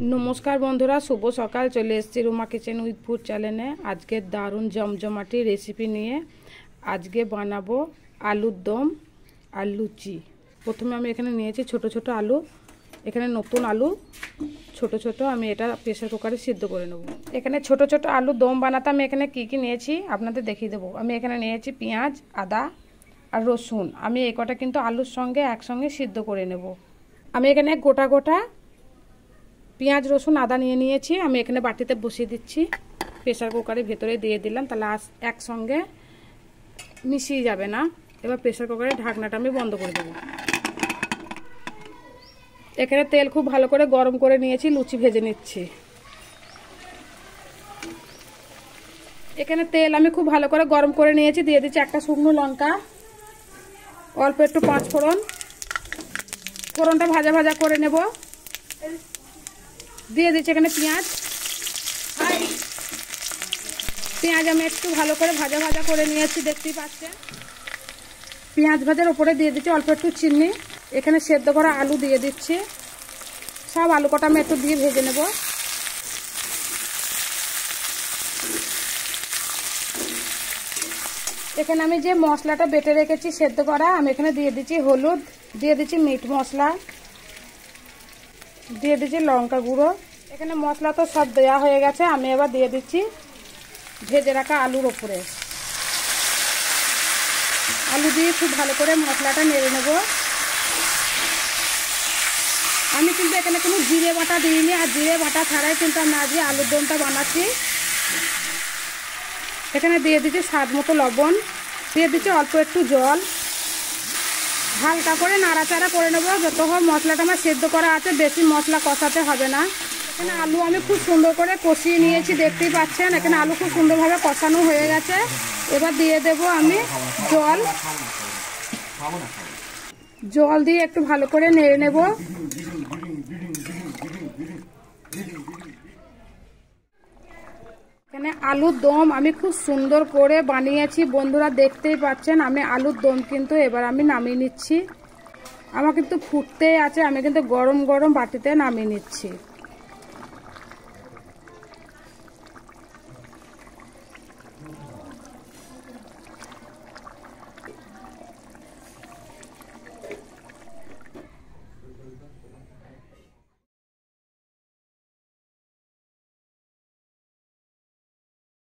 नमस्कार बंधुरा शुभ सकाल चले एसेছি রুমা কিচেন উইথ ফুড চ্যানেলে। আজকে দারুণ জমজমাটি রেসিপি নিয়ে আজকে বানাবো আলুর দম আর লুচি। প্রথমে আমি এখানে নিয়েছি ছোট ছোট আলু, এখানে নতুন আলু ছোট ছোট আমি এটা প্রেসার কুকারে সিদ্ধ করে নেব। এখানে ছোট ছোট আলু দম বানাতে আমি এখানে কি কি নিয়েছি আপনাদের দেখিয়ে দেবো। আমি এখানে নিয়েছি পেঁয়াজ, আদা আর রসুন। আমি এই কটা কিন্তু আলুর সঙ্গে একসঙ্গে সিদ্ধ করে নেব। আমি এখানে গোটা গোটা পেঁয়াজ রসুন আদা নিয়ে নিয়েছি। আমি এখানে বাটিতে বসিয়ে দিচ্ছি, প্রেসার কুকারের ভেতরে দিয়ে দিলাম, তাহলে একসঙ্গে মিশিয়ে যাবে না। এবার প্রেসার কুকারের ঢাকনাটা আমি বন্ধ করে দেবো। এখানে তেল খুব ভালো করে গরম করে নিয়েছি, লুচি ভেজে নিচ্ছি। এখানে তেল আমি খুব ভালো করে গরম করে নিয়েছি, দিয়ে দিচ্ছি একটা শুকনো লঙ্কা, অল্প একটু পাঁচ ফোড়ন। ফোড়নটা ভাজা ভাজা করে নেব। দিয়ে দিচ্ছি এখানে পেঁয়াজ। পেঁয়াজ আমি একটু ভালো করে ভাজা ভাজা করে নিয়েছি, দেখতেই পাচ্ছেন। পেঁয়াজ ভাজার উপরে দিয়ে দিচ্ছি অল্প একটু চিনি। এখানে সেদ্ধ করা আলু দিয়ে দিচ্ছি। সব আলু কটা আমি একটু দিয়ে ভেজে নেব। এখানে আমি যে মশলাটা বেটে রেখেছি সেদ্ধ করা, আমি এখানে দিয়ে দিচ্ছি হলুদ, দিয়ে দিচ্ছি মিট মশলা, দিয়ে দিচ্ছি লঙ্কা গুঁড়ো। এখানে মশলা তো সব দেওয়া হয়ে গেছে। আমি এবার দিয়ে দিচ্ছি ভেজে রাখা আলুর ওপরে। আলু দিয়ে খুব ভালো করে মশলাটা নেড়ে নেব। আমি কিন্তু এখানে কোনো জিরে বাটা দিইনি, আর জিরে বাটা ছাড়াই কিন্তু আমি আজকে আলুর দমটা বানাচ্ছি। এখানে দিয়ে দিচ্ছি স্বাদ মতো লবণ, দিয়ে দিচ্ছি অল্প একটু জল। হালকা করে নাড়াচাড়া করে নেবো যতক্ষণ মশলাটা আমার সেদ্ধ করা আছে, বেশি মশলা কষাতে হবে না। এখানে আলু আমি খুব সুন্দর করে কষিয়ে নিয়েছি, দেখতেই পাচ্ছেন। এখানে আলু খুব সুন্দরভাবে কষানো হয়ে গেছে। এবার দিয়ে দেব আমি জল। জল দিয়ে একটু ভালো করে নেড়ে নেব। এখানে আলুর দম আমি খুব সুন্দর করে বানিয়েছি বন্ধুরা, দেখতেই পাচ্ছেন। আমি আলুর দম কিন্তু এবার আমি নামিয়ে নিচ্ছি। আমার কিন্তু ফুটতেই আছে, আমি কিন্তু গরম গরম বাটিতে নামিয়ে নিচ্ছি।